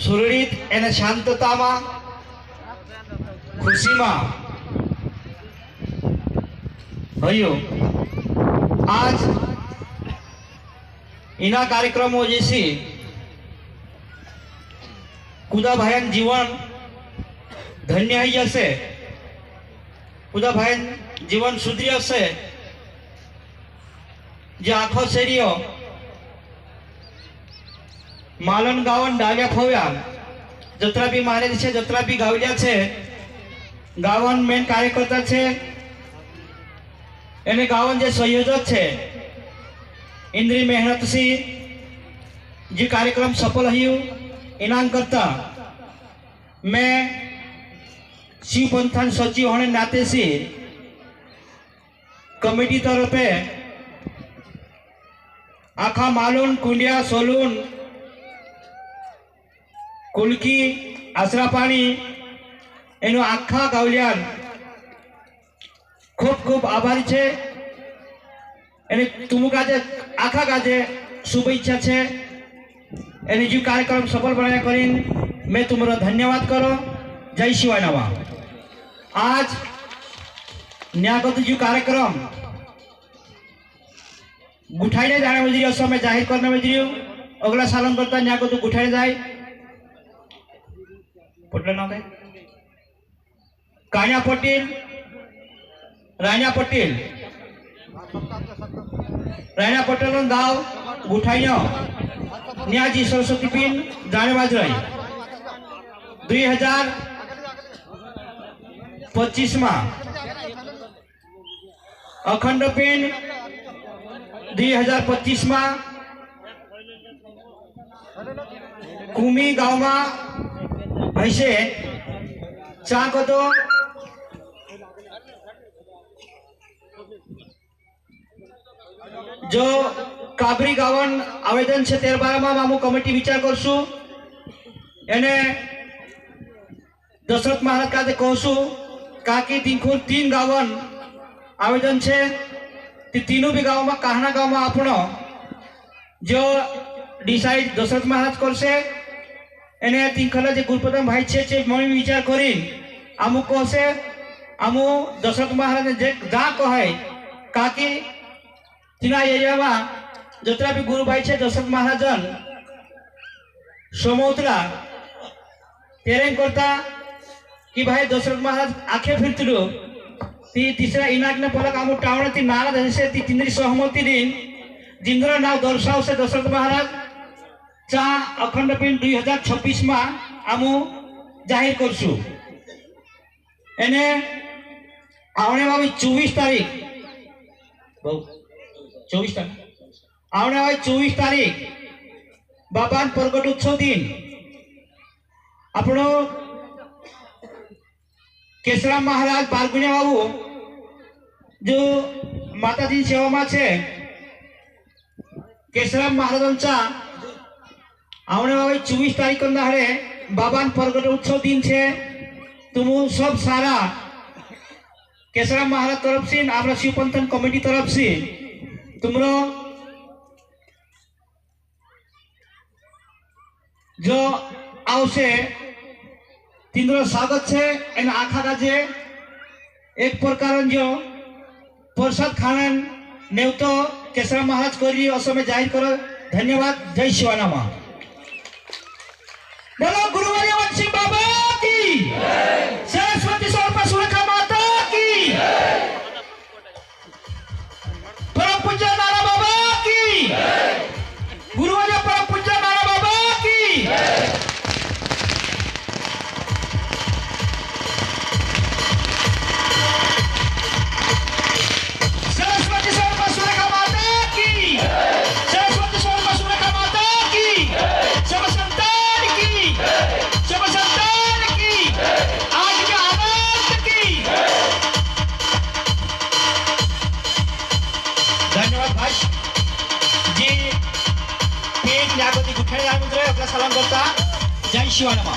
સુરળિત અને શાંતતામાં ખુશીમાં હયું आज इना कार्यक्रमों जैसी कुदा भाईन जीवन धन्य ही जैसे कुदा भाईन जीवन सुधरी हसे जे आखो शरीर मालन गावन डाव्या फव्या जत्रा बी मारे छे जत्रा बी गावल्या छे गावन मेन कार्यकर्ता छे एने गावन जे संयोजक है इंद्री मेहनत से जो कार्यक्रम सफल हयु इनाम करता मैं शिव पंथान सचिव होने नाते से कमिटी तरफे आखा मालून कुंडिया सोलून कुलकी आसरापाणी एनु आखा गावलियान खूब खूब आभारी छे एने तुमु काजे आखा काजे शुभेच्छा छे एने जो कार्यक्रम सफल बनाया करीन मैं तुम्हारा धन्यवाद करो। जय शिवाय नवा। आज न्यागत जो कार्यक्रम गुठाईने जाने में जरिए समय जाहिर करने में जरिए अगला सालन करता न्यागत गुठाई जाए पटल ना कान्या पटेल राणा पटेल गाव गुठाई न्याजी सरस्वती पिन जानेबाजराई 2025 में अखंड पिन 2025 में कुमी गाँव में ऐसे चा कतो जो काबरी गावन आवेदन है तेर बार में मामू कमिटी विचार करशु एने दशरथ महाराज का कहशु काकी तीन गावन आवेदन है तीनों भी गाँव में कहना गाँव में आपनो जो डिसाइड दशरथ महाराज करसे एने तीनखला जो गुरुपदम भाई छे मैं विचार करी आमु कहसे आमु दशरथ महाराज ने जा कहे काकी तीना एरिया में जतरा भी गुरु भाई छे दशरथ महाराजन समोतरा तेरें करता कि भाई दशरथ महाराज आखे फिरतलु ती तीसरा इनाक ने पलक आमु टावण ती नाराज हसे ती तिंद्री सहमति दिन जिंद्र नाव दर्शाव से दशरथ महाराज चा अखंड पिन 2026 में आमु जाहिर करशु एने आवने वाली 24 तारीख 24 आवने वाली 24 तारीख बाबान प्रगट उत्सव दिन अपनो केशराम महाराज बारगुनिया बाबू जो माताजी सेवा में छे केशराम महाराजांचा आवने वाली 24 तारीख दाड़े बाबान प्रगट उत्सव दिन छे तुम सब सारा केशराम महाराज तरफ से आपरा शिवपंथन कमिटी तरफ से तुमरो जो आवशे तीनरो स्वागत है एना आखा काजे एक प्रकार जो प्रसाद खानन नेवतो केशराम महाराज करी असमे जाहिर करो। धन्यवाद। जय शिवानामा। बोलो गुरुवारी वंशी बाबा की सरस्वती स्वरूप सुरेखा माता की परम पूज्य नारा बाबा की गुरुवारी परम पूज्य नारा बाबा की सरस्वती स्वरूप सुरेखा माता की सरस्वती स्वरूप सुरेखा माता की सब संतान की आज के आनंद की। धन्यवाद भाई जी। पेट जागृति गुठे जागृत रहे अपना सलाम करता। जय शिवानामा।